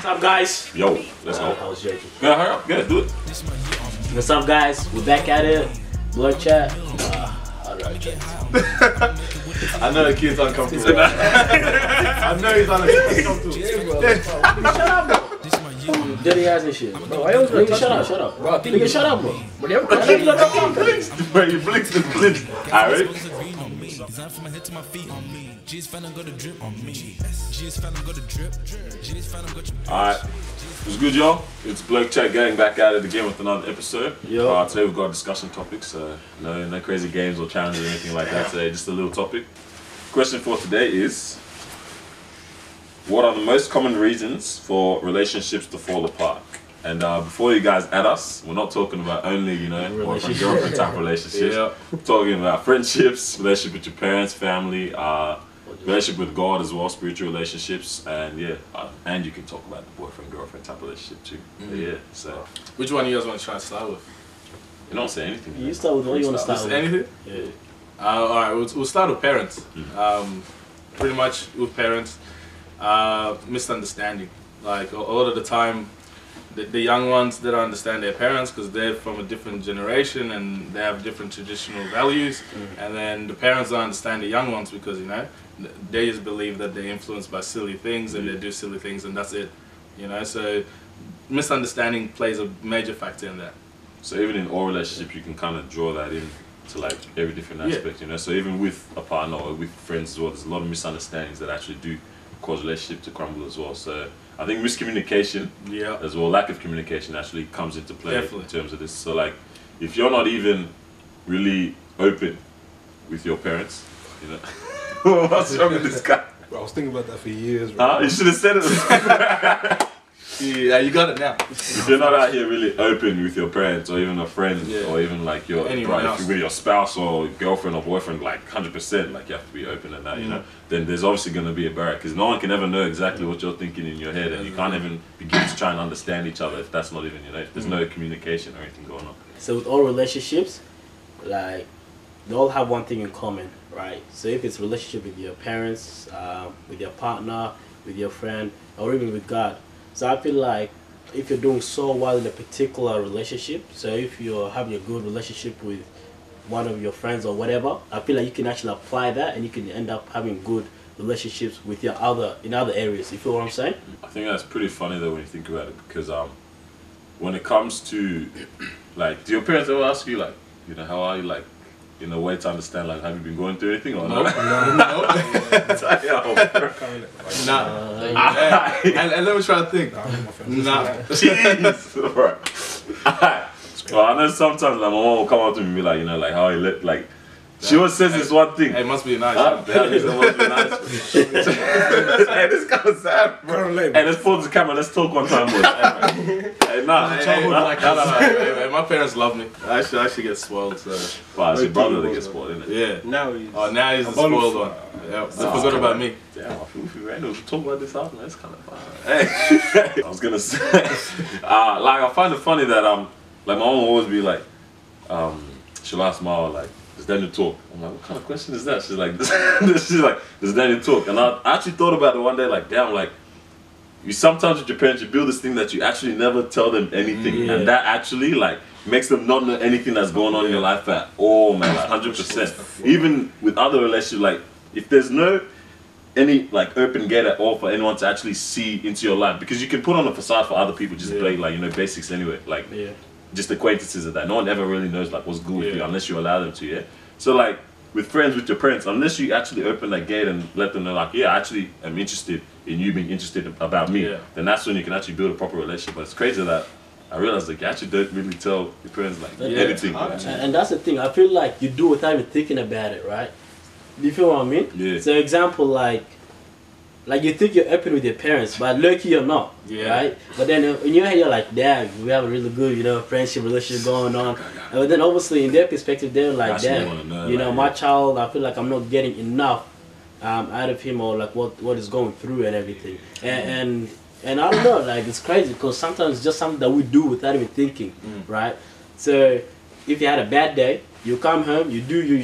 What's up, guys? Yo, let's go. I was joking. Yeah, hurry up. Good, do it. What's up, guys? We're back at it. BlokeChat. I know the kid's uncomfortable. I know he's uncomfortable. Shut up, bro. Dirty ass and shit. Bro, why you always shut up, shut up. Bro, nigga, shut up, bro. Bro, you blinked and blinked. Alright. Alright. What's good, y'all? It's BlokeChat gang back at it again with another episode. Today we've got discussion topics, so no crazy games or challenges or anything like that today, just a little topic. Question for today is, what are the most common reasons for relationships to fall apart? And before you guys add us, we're not talking about only, boyfriend-girlfriend type relationships. We're talking about friendships, relationship with your parents, family, relationship with God as well, spiritual relationships, and and you can talk about the boyfriend-girlfriend type relationship too. So. Which one do you guys want to try to start with? You don't say anything. You start with what you want to start with. Anything? Yeah. Alright, we'll start with parents. Pretty much with parents. Misunderstanding. Like a lot of the time, the young ones, they don't understand their parents because they're from a different generation and they have different traditional values. And then the parents don't understand the young ones because they just believe that they're influenced by silly things and they do silly things and that's it. So misunderstanding plays a major factor in that. So even in all relationships, you can kind of draw that in to like every different aspect. So even with a partner or with friends as well, there's a lot of misunderstandings that actually do cause relationship to crumble as well. So I think miscommunication as well, lack of communication actually comes into play in terms of this. So like, if you're not even really open with your parents, what's wrong with this guy? Bro, I was thinking about that for years, bro. You should have said it. Yeah, you got it now. If you're not out here really open with your parents or even a friend or even like your if you're with your spouse or girlfriend or boyfriend, like 100%, like you have to be open in that, then there's obviously going to be a barrier because no one can ever know exactly what you're thinking in your head and you can't even begin to try and understand each other if that's not even, if there's no communication or anything going on. So with all relationships, like, they all have one thing in common, right? So if it's a relationship with your parents, with your partner, with your friend, or even with God. So I feel like if you're doing so well in a particular relationship, so if you're having a good relationship with one of your friends or whatever, I feel like you can actually apply that and you can end up having good relationships with your in other areas. You feel what I'm saying? I think that's pretty funny though when you think about it because when it comes to like, do your parents ever ask you like, how are you, like, in a way to understand, like, have you been going through anything or no? No. And let me try to think. Jeez. Alright. Well, I know sometimes like, my mom will come up to me and be like, like how you look, like, she always says this one thing. Hey, it must be nice. It must be nice. Hey, this guy was sad, bro. Hey, let's pause the camera. Let's talk one time, boys. Hey, my parents love me. I should get spoiled. So. Wow, it's your brother that gets spoiled, isn't it? Yeah. Now he's the spoiled one. Yeah, they forgot about me. Damn, I feel we talk about this after. That's kind of fun. Hey, I was gonna say, like, I find it funny that like my mom will always be like, she'll ask Ma like, does Daniel talk? I'm like, what kind of question is that? She's like, does Daniel talk? And I actually thought about it one day, like, damn, like, you sometimes with your parents, you build this thing that you actually never tell them anything, and that actually, like, makes them not know anything that's going on in your life at all, man, like, 100%. Even with other relationships, like, if there's any like open gate at all for anyone to actually see into your life, because you can put on a facade for other people, just play like basics anyway, like just acquaintances of that. No one ever really knows like what's good with you unless you allow them to. So like with friends, with your parents, unless you actually open that gate and let them know like, I actually am interested in you being interested about me, then that's when you can actually build a proper relationship. But it's crazy that I realized like you actually don't really tell your parents like anything. And that's the thing. I feel like you do without even thinking about it, right? Do you feel what I mean? Yeah. So example, like you think you're open with your parents, but lucky you're not, right? But then in your head you're like, damn, we have a really good, friendship, relationship going on. But then obviously in their perspective, they're like, damn, my child, I feel like I'm not getting enough out of him, or like what is going through and everything. And I don't know, like it's crazy because sometimes it's just something that we do without even thinking, right? So if you had a bad day, You come home, you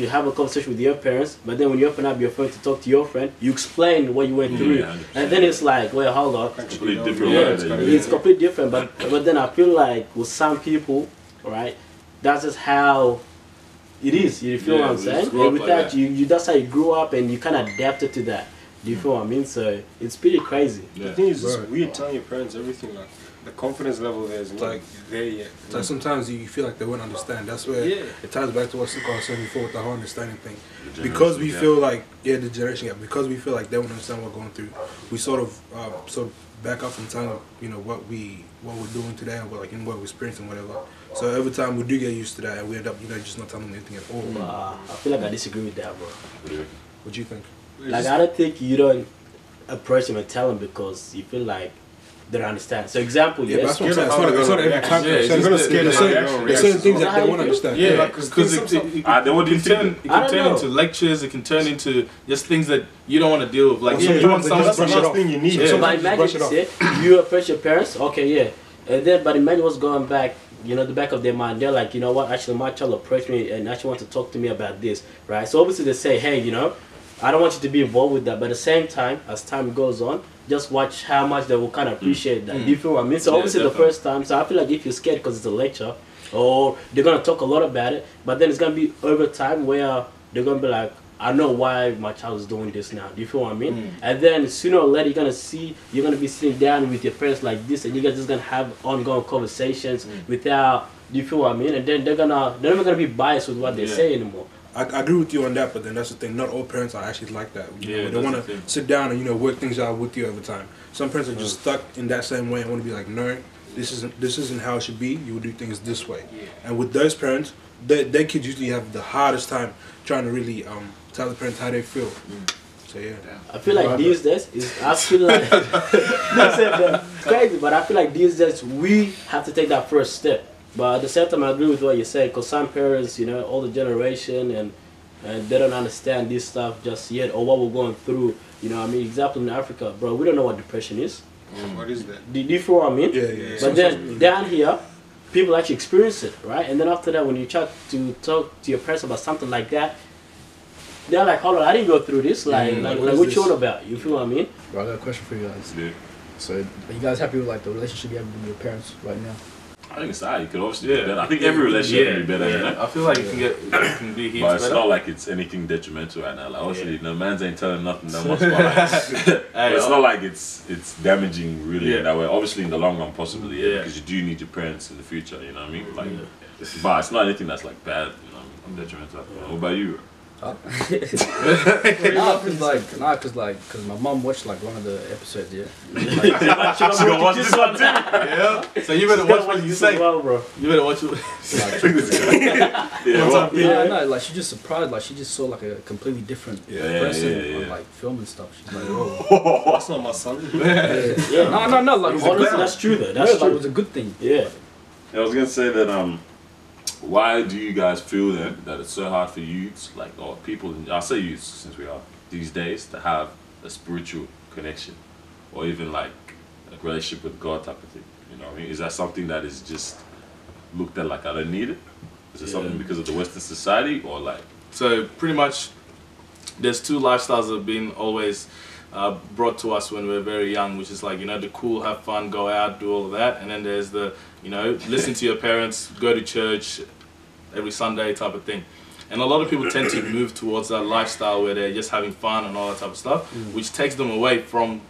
have a conversation with your parents, but then when you open up your phone to talk to your friend, you explain what you went through, Yeah, and then it's like, wait, hold on, Completely different. yeah, way. it's completely different. But then I feel like with some people, right, that's just how it is. You feel Yeah, what I'm we saying? just grew And up with like that, that. you that's how you grew up, and you kind of adapted to that. Do you feel what I mean? So it's pretty crazy. The thing is, it's Right. weird telling your parents everything. Like the confidence level there is not Like- there yet. It's like sometimes you feel like they won't understand. That's where Yeah. it ties back to what Sukkah was saying before with the whole understanding thing. The Because we generation feel like the generation gap. Because we feel like they won't understand what we're going through. We sort of back up and tell them, what we're doing today and what we're experiencing, whatever. So every time we do get used to that, and we end up just not telling them anything at all. I feel like I disagree with that, bro. Yeah. What do you think? Like I don't think you don't approach them and tell them because you feel like they don't understand. So example, Yeah, but yes. that's what I'm saying. It's not every time. Yeah, it's There's just certain- the- there's certain- the there's certain things Is that that how they you won't feel? understand. Yeah, like, because 'cause it some- then what do you think? it I can don't turn know. into lectures. It can turn into just things that you don't want to deal with. Like Yeah, you want but someone just to brush it not- off. thing you need. So Yeah. sometimes But just brush imagine, it off. say, you approach your parents, okay, yeah. And then, but imagine what's going back, the back of their mind. They're like, you know what, actually my child approached me and actually want to talk to me about this, right? So obviously they say, hey, I don't want you to be involved with that. But at the same time, as time goes on, just watch how much they will kind of appreciate that. Do you feel what I mean? So Yeah, obviously the definitely. first time, so I feel like if you're scared because it's a lecture, or they're going to talk a lot about it, but then it's going to be over time where they're going to be like, I know why my child is doing this now. Do you feel what I mean? And then sooner or later, you're gonna be sitting down with your parents like this, and you guys just gonna have ongoing conversations without. Do you feel what I mean? And then they're not gonna be biased with what they Yeah. say anymore. I agree with you on that, but then that's the thing. Not all parents are actually like that. Yeah, They that's want the to thing. sit down and work things out with you over time. Some parents are just stuck in that same way and want to be like, no, this isn't how it should be. You will do things this way. And with those parents, their kids usually have the hardest time trying to really tell the parents how they feel. So yeah. I feel like these days I feel like it's crazy, but I feel like these days we have to take that first step. But at the same time, I agree with what you say, because some parents, older generation, and they don't understand this stuff just yet, or what we're going through. Example in Africa, bro, we don't know what depression is. What is that? Do you feel what I mean? Yeah. But then down here, people actually experience it, right? And then after that, when you try to talk to your parents about something like that, they're like, hold on, I didn't go through this. Like what what is you this? on about? You feel what I mean? Bro, I got a question for you guys. Yeah. So, are you guys happy with the relationship you have with your parents right now? I think it's alright. You could obviously Yeah. be better. I think every relationship can be better, I feel like it can be heaps But it's better. not like it's anything detrimental right now. Like obviously, no man's ain't telling nothing that much. But it's not like it's damaging really in that way. Obviously, in the long run, possibly, because you do need your parents in the future. You know what I mean? Like, but it's not anything that's like bad. Detrimental. What about you? Cause my mom watched one of the episodes, yeah. She gonna watch this one too. Yeah. So you better watch what you say. Well, bro. You better watch it. No, she just surprised, she just saw a completely different person on film and stuff. She's like, oh. That's not my son. Yeah. No, it was a good Honestly, thing. that's true though. No, That's it true. was a good thing. Yeah. I was gonna say that why do you guys feel then that it's so hard for youths, or people, I'll say youths since we are these days, to have a spiritual connection, or even a relationship with God type of thing? You know what I mean? Is that something that is just looked at like I don't need it? Is it something because of the Western society, or So pretty much, there's two lifestyles that have been always brought to us when we were very young, which is the cool, have fun, go out, do all of that, and then there's the listen to your parents, go to church every Sunday type of thing. And a lot of people tend to move towards that lifestyle where they're just having fun and all that type of stuff, which takes them away from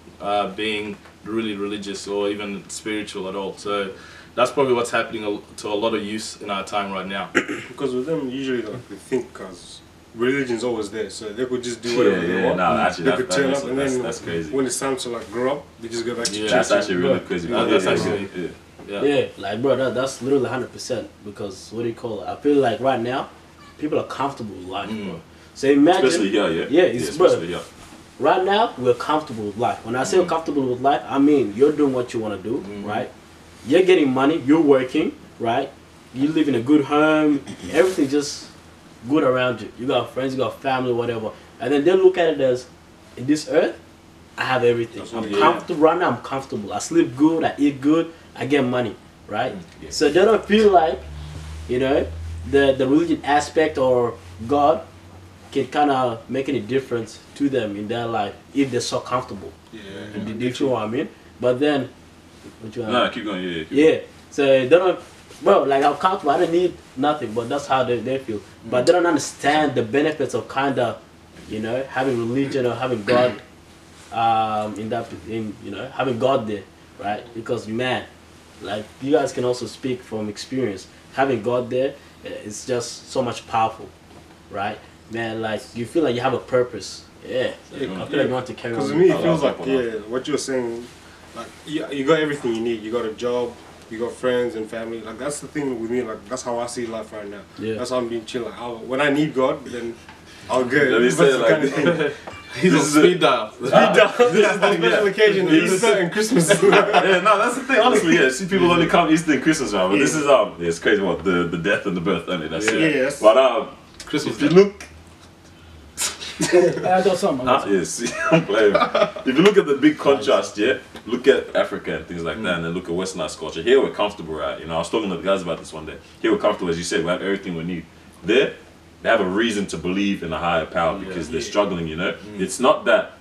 being really religious or even spiritual at all. So that's probably what's happening to a lot of youth in our time right now. Because with them, usually they think because religion's always there, so they could just do whatever they want. No, actually, They could turn up, and then that's crazy. when it's time to grow up, they just go back to church. That's actually and- really crazy. That's actually- Yeah, bro, that's literally 100%. Because what do you call it? I feel like right now, people are comfortable with life, bro. So imagine, Especially here, especially here. Right now, we're comfortable with life. When I say we're comfortable with life, I mean you're doing what you want to do, right? You're getting money, you're working, right? You live in a good home, everything's just good around you. You got friends, you got family, whatever. And then they look at it as, in this earth, I have everything. I'm comfortable right now. I'm comfortable. I sleep good. I eat good. I get money, right? So they don't feel like, the religion aspect or God can kind of make any difference to them in their life if they're so comfortable. Yeah. Do you feel what I mean? But then, what you No, keep going. Yeah. yeah. So they don't. Well, like I'm comfortable. I don't need nothing, but that's how they feel. But they don't understand the benefits of kind of, you know, having religion or having God, having God there, right? Because man, like you guys can also speak from experience. Having God there, it's just so much powerful, right? Man, like you feel like you have a purpose. Yeah, I feel like you want to carry on. Because to me, it feels like what you're saying, like you got everything you need. You got a job, you got friends and family. Like that's the thing with me. Like that's how I see life right now. Yeah. That's how I'm being chill. Like when I need God, then I'll go. Let me That's say the it like kind of thing. He's on speed dial. This is the special occasion. Easter and Christmas. Yeah, no, that's the thing. Honestly, yeah. See, people only come Easter and Christmas, right? But this is it's crazy. What the death and the birth, only. That's it. Yes. But Christmas. if you look. I got something. Yes, I'm playing. If you look at the big contrast, yeah, look at Africa and things like that, and then look at Westernized culture. Here we're comfortable, right? You know, I was talking to the guys about this one day. Here we're comfortable, as you said, we have everything we need. There, they have a reason to believe in a higher power because they're struggling. You know, it's not that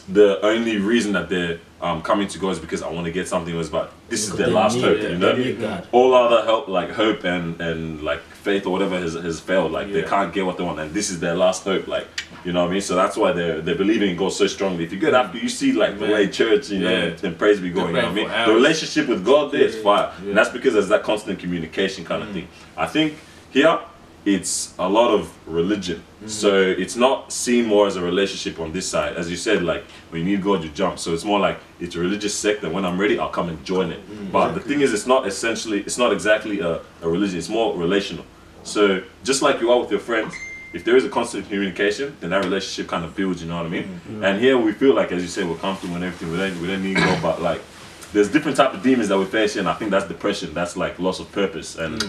the only reason that they're coming to God is because I want to get something. Was but this is their last hope. You know, all other hope and like faith or whatever has failed. Like they can't get what they want, and this is their last hope. Like. You know what I mean? So that's why they're believing in God so strongly. If you get after, you see like the way church, you know, and praise be going. You know what I mean? The relationship with God there is fire, and that's because there's that constant communication kind of thing. I think here it's a lot of religion, so it's not seen more as a relationship on this side. As you said, like when you need God, you jump. So it's more like it's a religious sect, and when I'm ready, I'll come and join it. But the thing is, it's not exactly a religion. It's more relational. So just like you are with your friends. If there is a constant communication, then that relationship kind of builds, you know what I mean? And here we feel like, as you say, we're comfortable and everything, we don't need God, but like, there's different type of demons that we face here, and I think that's depression, that's like loss of purpose, and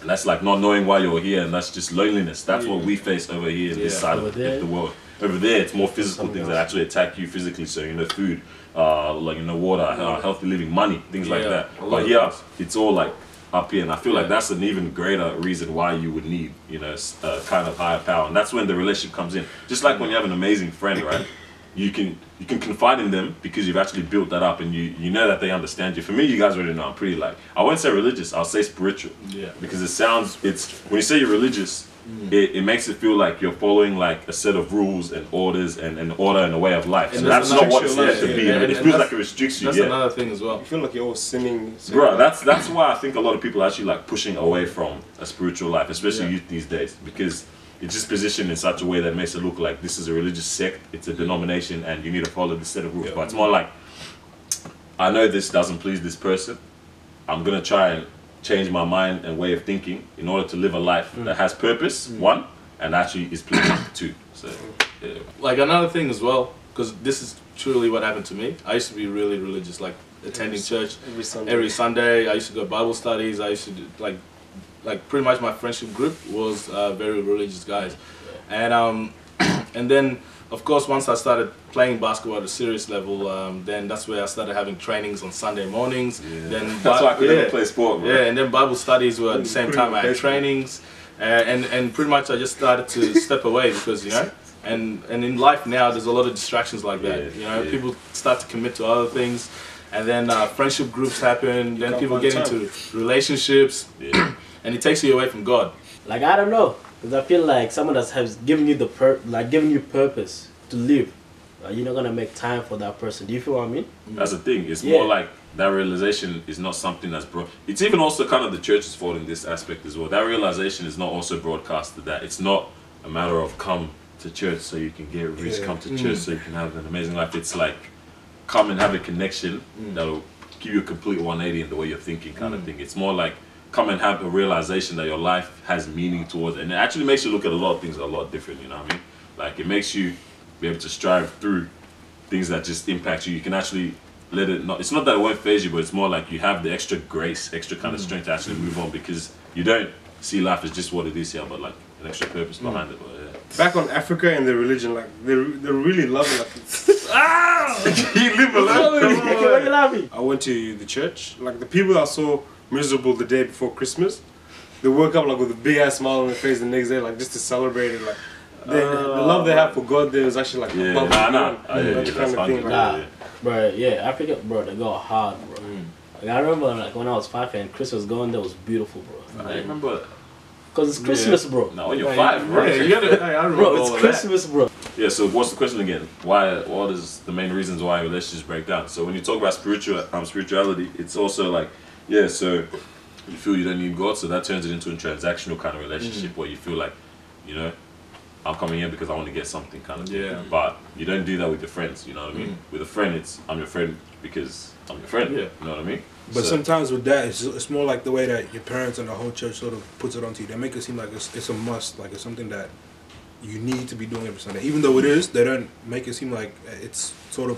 that's like not knowing why you're here, and that's just loneliness. That's what we face over here in this side of the world. Over there, it's more physical things that actually attack you physically, so, you know, food, like, you know, water, healthy living, money, things like that. But here, it's all like, up here, and I feel like that's an even greater reason why you would need, you know, a kind of higher power, and that's when the relationship comes in. Just like when you have an amazing friend, right? You can confide in them because you've actually built that up, and you know that they understand you. For me, you guys already know I'm pretty like, I won't say religious, I'll say spiritual. Yeah. Because when you say you're religious, it makes it feel like you're following like a set of rules and orders and an order and a way of life. And so that's not what it's meant to be. It feels like it restricts you. That's another thing as well. You feel like you're all sinning. Bro, that's why I think a lot of people are actually like pushing away from a spiritual life, especially youth these days, because it's just positioned in such a way that makes it look like this is a religious sect, it's a denomination, and you need to follow this set of rules. But it's more like, I know this doesn't please this person, I'm gonna try and change my mind and way of thinking in order to live a life that has purpose, one, and actually is pleasing, two. So, yeah. Like another thing as well, because this is truly what happened to me. I used to be really religious, like attending church every Sunday. I used to go Bible studies. I used to do like pretty much my friendship group was very religious guys, and then of course once I started playing basketball at a serious level, then that's where I started having trainings on Sunday mornings. Then that's why I could never play sport, bro. Yeah, and then Bible studies were at the same time I had trainings, and pretty much I just started to step away because, you know, and in life now there's a lot of distractions like that. You know, people start to commit to other things, and then friendship groups happen. Then people get into relationships, and it takes you away from God. Like I don't know, because I feel like someone that has given you given you purpose to live, you're not gonna make time for that person. Do you feel what I mean? That's the thing. It's more like that realization is not something that's brought. It's even also kind of the church's fault in this aspect as well. That realization is not also broadcasted. That it's not a matter of come to church so you can get rich, come to church so you can have an amazing life. It's like come and have a connection that'll give you a complete 180 in the way you're thinking, kind of thing. It's more like come and have a realization that your life has meaning towards it, and it actually makes you look at a lot of things a lot different. You know what I mean? Like it makes you be able to strive through things that just impact you. You can actually let it not. It's not that it won't phase you, but it's more like you have the extra grace, extra kind of strength to actually move on, because you don't see life as just what it is here, but like an extra purpose behind it. But, back on Africa and the religion, like they're really loving like. You live alone. I went to the church. Like the people I saw miserable the day before Christmas, they woke up like with a big ass smile on their face the next day, like just to celebrate it. Like the love they have for God there is actually like above that kind of thing. Bro, yeah, Africa, bro, they go hard, bro. Like, I remember like when I was 5 and Christmas going there was beautiful, bro. I remember. Because it's Christmas, bro. No, when you're 5, bro. Yeah, you gotta, I remember bro, all it's of Christmas, bro. Yeah, so what's the question again? What is the main reasons why relationships break down? So when you talk about spirituality, it's also like, yeah, so you feel you don't need God, so that turns it into a transactional kind of relationship where you feel like, you know, I'm coming here because I want to get something kind of thing. Yeah. But you don't do that with your friends, you know what I mean? With a friend, it's I'm your friend because I'm your friend, you know what I mean? But So- sometimes with that, it's more like the way that your parents and the whole church sort of puts it onto you. They make it seem like it's a must, like it's something that you need to be doing every Sunday. Even though it is, they don't make it seem like it's sort of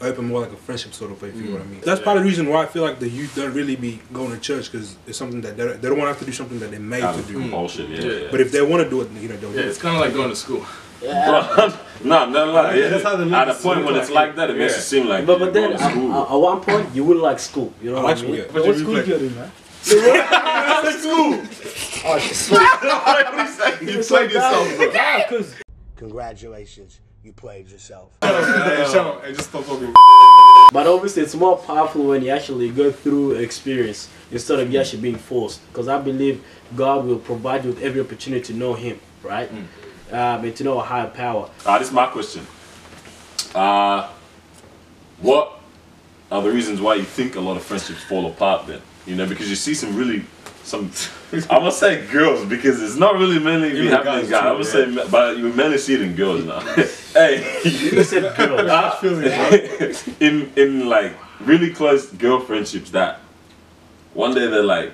open, more like a friendship sort of way, if you know what I mean. That's part of the reason why I feel like the youth don't really be going to church, because it's something that they don't want to have to do something that they're made to do. Compulsion, yeah. But if they want to do it, you know, they'll do Yeah, it. it's kind of like going to school. Yeah. No, like, yeah. That's how they make At a it point seem when like it's like that, it makes it seem like But you're then going to school. at one point you wouldn't like school. You know I what like I school, mean? yeah. What school did you go to, man? Oh, just You played yourself, bro. yeah, because Congratulations, you played yourself. Shut up and just stop talking. But obviously it's more powerful when you actually go through experience instead of you actually being forced. Because I believe God will provide you with every opportunity to know Him, right? And to know a higher power. This is my question. What are the reasons why you think a lot of friendships fall apart then? You know, because you see I'm gonna say girls because it's not really mainly Even happening guys guys. too, I'm gonna say, but you mainly see it in girls now. Hey, You said girls. in like really close girl friendships that one day they're like,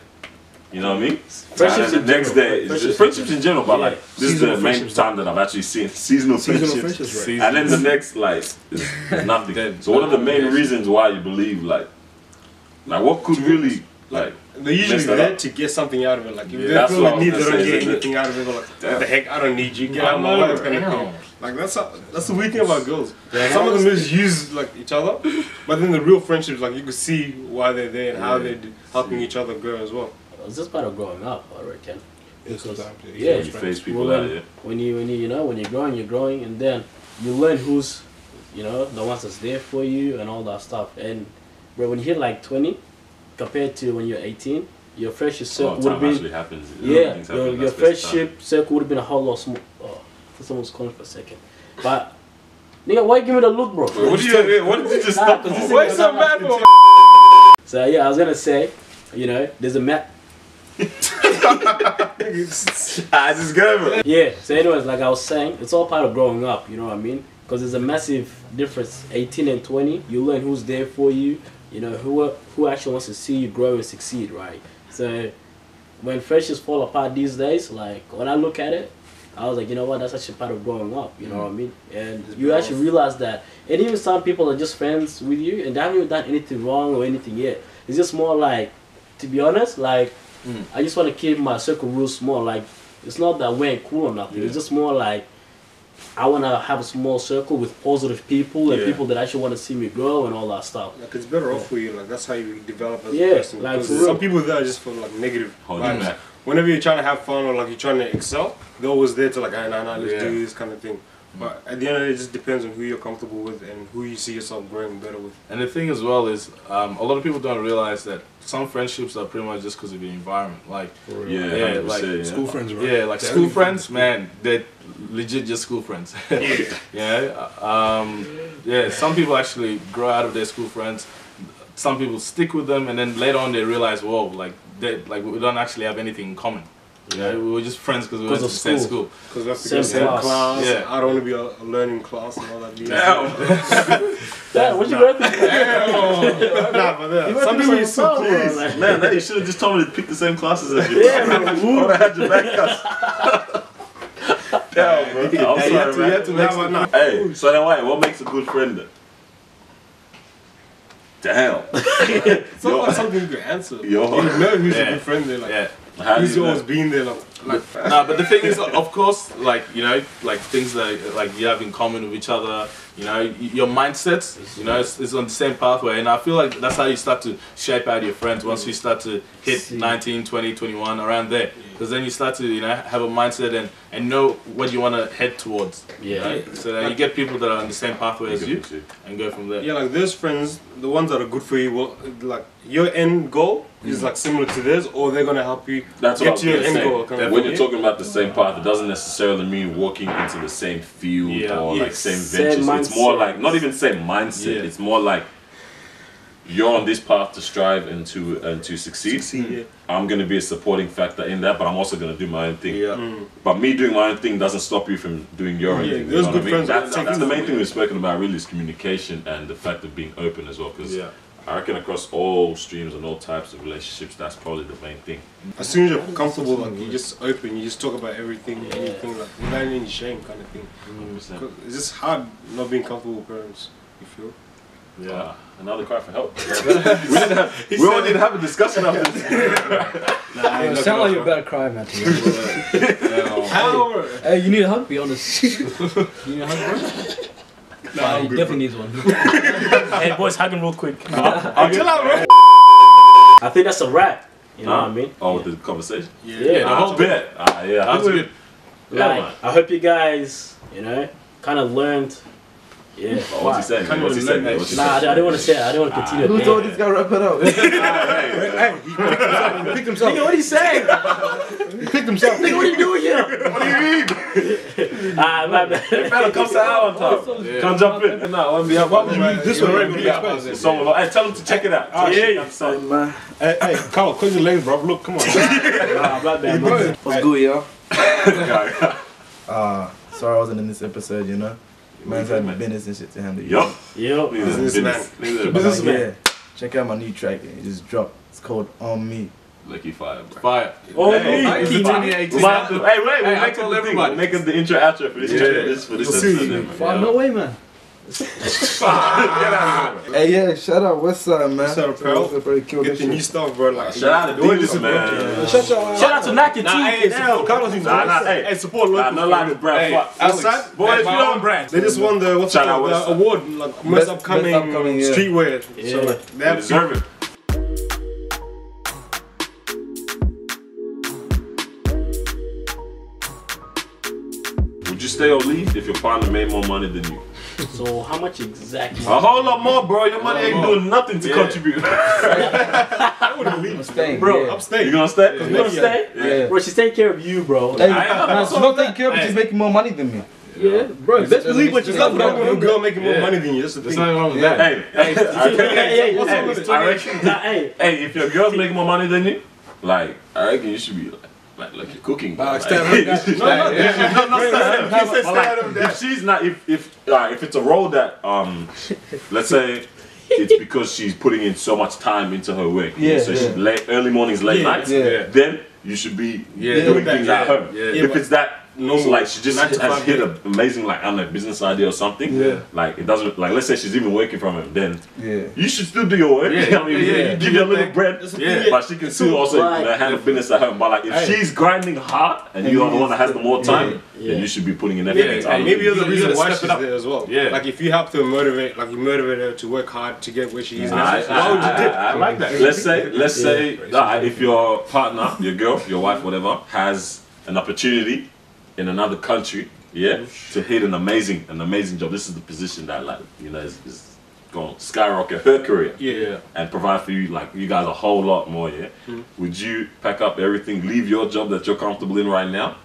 you know what I mean? Friendships and the in next general. day, it's just friendships in general, but Yeah. like this is Seasonal the main friendships, time that I've actually seen seasonal friendships. right? And then the next like is nothing. So what are the main reasons why you believe like what could really like They're usually mess that there up? to get something out of it. Like if they That's feel what I like was need, gonna they don't say, get isn't it? anything out of it. They're like, Damn. what the heck? I don't need you. Get out of my know, life, kind of damn. thing. Like that's the weird thing about girls. Some of them misuse like each other, but then the real friendships, like you can see why they're there and how they're helping each other grow as well. It's just part of growing up, I reckon. Yeah, sometimes, Yeah. You face people Well, out, yeah. when you're growing, and then you learn who's, the ones that's there for you and all that stuff. And bro, when you hit like 20, compared to when you're 18, your friendship A lot circle of would have time been actually happens. yeah, Things happen your in that space of time. friendship circle would have been a whole lot smaller. Oh, someone's calling for a second, but nigga, why you give me the look, bro? What did you just stop? 'cause this Why is you so gonna mad for? So yeah, I was gonna say, there's a map. Just go, bro. Yeah. So anyways, like I was saying, it's all part of growing up. You know what I mean? Because there's a massive difference. 18 and 20, you learn who's there for you. You know who actually wants to see you grow and succeed, right? So when friendships fall apart these days, like when I look at it, I was like, you know what? That's actually part of growing up. You know what I mean? And you actually realize that. And even some people are just friends with you, and they haven't even done anything wrong or anything yet. It's just more like, to be honest, like I just want to keep my circle real small. Like it's not that we ain't cool or nothing. It's just more like I want to have a small circle with positive people and people that actually want to see me grow and all that stuff. Like it's better off for you. Like that's how you develop as Yeah, a person. like, Because for real. some people there are just for like negative Hold you vibes. back. Whenever you're trying to have fun or like you're trying to excel, they're always there to like, hey, nah, let's Yeah. do this kind of thing. But at the end of the day, it just depends on who you're comfortable with and who you see yourself growing better with. And the thing as well is, a lot of people don't realize that some friendships are pretty much just because of the environment. Like, Yeah, like 100%, School friends, right? yeah, like They're school only friends, man, they're legit just school friends. Yeah, some people actually grow out of their school friends. Some people stick with them, and then later on they realize, whoa, like we don't actually have anything in common. Yeah, we were just friends because we went to the same school. Because we have to Same go to the same class. class. Yeah. I don't want to be a learning class and all that. Yeah, what you going through? Nah, but yeah, some people are so close. Man, you should have just told me to pick the same classes as you. Yeah, I would have had your back cuts. Damn, bro. I'm sorry, You man. had to make Nah, but nah. Hey, so then wait, what makes a good friend then? Damn. It's not like something you can answer. Yo. You know who's a Yeah. good friend. They're like, Yeah, He's always been there, Nah, but the thing is, of course, like, you know, like things that like you have in common with each other, you know, your mindsets, you know, it's on the same pathway, and I feel like that's how you start to shape out your friends once you start to hit 19, 20, 21, around there, because then you start to, you know, have a mindset and know what you want to head towards. Yeah. Right? So that you get people that are on the same pathway as you, and go from there. Yeah, like those friends, the ones that are good for you, will, like your end goal is like similar to theirs, or they're gonna help you That's get what to I your was end gonna goal. say. When you're talking about the same path, it doesn't necessarily mean walking into the same field or like same ventures. It's more like not even same mindset. Yeah. It's more like you're on this path to strive and to succeed. I'm gonna be a supporting factor in that, but I'm also gonna do my own thing. But me doing my own thing doesn't stop you from doing your own thing. Those good friends. That's the main thing we've spoken about. Really, is communication and the fact of being open as well. Because I reckon across all streams and all types of relationships, that's probably the main thing. As soon as you're comfortable, like you just open, you just talk about everything, anything, like without any shame, kind of thing. 'Cause it's just hard not being comfortable with parents. You feel? Yeah, another cry for help. we all didn't have a discussion after this. You sound like you're about to cry, man. How? Hey, you need a hug? Be honest. You need a hug, bro? Nah, he definitely needs one. Hey boys, hugging real quick. Chill out, bro. I think that's a wrap. You know what I mean? Oh, the conversation? Yeah. the whole bit. Yeah, That's good. Like, I hope you guys, you know, kind of learned. Yeah. What's he saying? What's he saying? Nah, I don't want to say it. I don't want to continue. Who told this guy to wrap it up? Hey, he picked himself. Nigga, what are you saying? He picked himself. Nigga, what are you doing here? What do you mean? Ah, my bad. Fella comes out on top. Come jump in. No, on behalf of This one right here. Hey, tell him to check it out. Man. Hey, Carl, close your legs, bro. Look, come on. Nah, my bad, man. What's good, y'all? Yo. Sorry I wasn't in this episode, you know. Man's had business and shit to handle. Yo. Businessman. Yeah. Check out my new track. It just dropped. It's called On Me. Lucky fire, bro. Fire. Oh, Hey, me. It's the 2018. Hey, wait, Hey, I make it told the thing. everybody. Make it the intro outro for this for this episode. Fuck, no way, man. Hey, yeah, shout out Westside, man. What's up, bro? Westside, bro, killed Get this the new shit. stuff, bro. Like, Shout out to Dealers, man. Shout out to Nike T. Carlos, Hey, support local. no lie, brand. Outside, Boys, you know brand. they just won the Shout out the Westside. award, like most upcoming yeah. streetwear. Yeah. So like, they They have deserve it. Would you stay or leave if your partner made more money than you? So how much exactly? A whole lot more, bro. Your money ain't doing nothing to contribute. I'm staying, Bro, yeah. I'm staying. You gonna stay? You gonna stay? Yeah. Bro, she's taking care of you, bro. Hey, nah, she's not taking care of it, she's making more money than me. Yeah, bro. Best believe what you There's got, nothing wrong with bro. a girl making more money than you. That's the There's thing. nothing wrong with that. Hey, What's wrong with it? I reckon, Hey, hey, if your girl's making more money than you, like, I reckon you should be like you're cooking. Bro. Like, if she's not, if it's a role that, let's say, it's because she's putting in so much time into her work. Yeah, so yeah. she's late, early mornings, late nights. Yeah. Then you should be Yeah. doing Yeah. things at home. Yeah. If it's that. Normal. Like she just 9 to has 5, hit an amazing, like, I don't know, business idea or something. Yeah. Like it doesn't, like, let's say she's even working from home, then Yeah. you should still do your work. Yeah. I mean, Yeah. you give her a little bread, Yeah. but she can still also handle business at home. But like, if she's grinding hard and you are the one that has the more time, then you should be putting in effort. Yeah. and time. Maybe you're the You reason gotta why step she's it up. there as well. Yeah. Like if you help to motivate, like you motivate her to work hard to get where she is now. I Why would you dip? I like that. Let's say if your partner, your girl, your wife, whatever, has an opportunity in another country, to hit an amazing job. This is the position that, like, you know, is going to skyrocket her career. Yeah. And provide for you, like, you guys a whole lot more. Would you pack up everything, leave your job that you're comfortable in right now?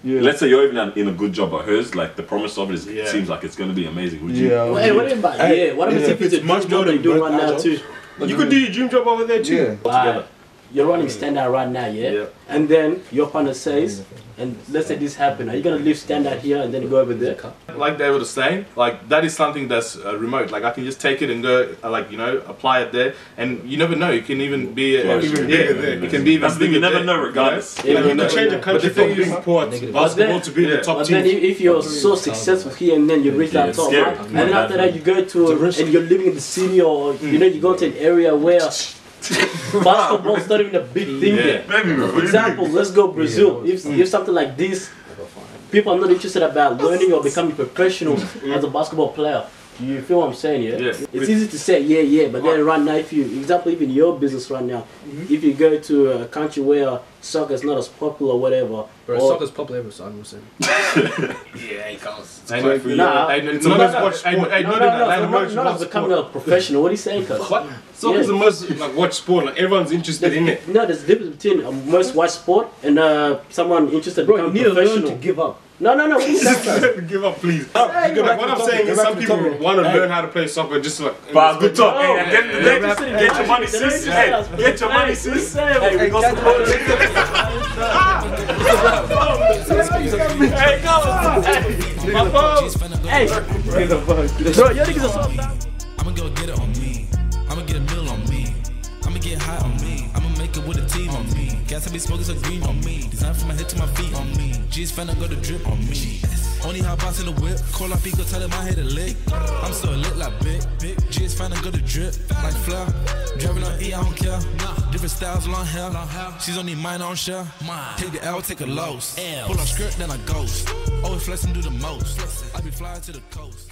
Yeah. Let's say you're even in a good job, but hers, like, the promise of it is, it seems like it's going to be amazing. Would you? Yeah. Hey, what about what about if it's a much more than you doing right now too? You could do your dream job over there too. Yeah. You're running standard right now, and then your partner says, and let's say this happened, are you gonna leave standard here and then go over there? Like David was saying, like that is something that's remote. Like I can just take it and go, like, you know, apply it there, and you never know. It can even be even bigger there. It can be even That's the thing, you bigger never there, know regardless. Yeah, Like you no, could change a country thing from is- being poor basketball to being the top But then team. if you're so successful here and then you reach that it's top, scary. right? And then after that you go to and you're living in the city, or you know, you go to an area where Basketball's not even a big thing there. Maybe. For example, let's go Brazil. If something like this, people are not interested about learning or becoming professional as a basketball player. You feel what I'm saying, yeah? Yes. It's easy to say, yeah, but then right now, if you, example, even your business right now, if you go to a country where soccer is not as popular or whatever, Bro, soccer's popular every time, I'm saying. Yeah, it counts. It's I quite know. free. Nah. It's the most watched sport. not as becoming a professional. What are you saying, cuz? What? Soccer's the most like watched sport. Like everyone's interested in it. No, there's a difference between a most watched sport and someone interested in Bro, you becoming need to learn professional. to give up. No. What are you saying? Give up, please. Hey, Like, what I'm saying is, back some to the people topic. want to learn how to play soccer just like. But good talk. Oh, Hey, at the end of the day, get your money, sis. Hey, get your money, sis. Hey, we got some Hey, go! Hey, my phone! Hey! Bro, your niggas are so I'ma go get it on me. I'ma get a meal on me. I'ma get high on me. I'ma make it with a team on me. Gas I be smoking so green on me. Design from my head to my feet on me. G's finna go to drip on me. Only hot box in the whip. Call up go tell him my head a lick. I'm so lit like big. G's finna go to drip like Flair. Driving on E, I don't care. Different styles, long hair. She's only mine on share. Take the L, take a loss. Pull up skirt, then I ghost. Always flexing, do the most. I be flying to the coast.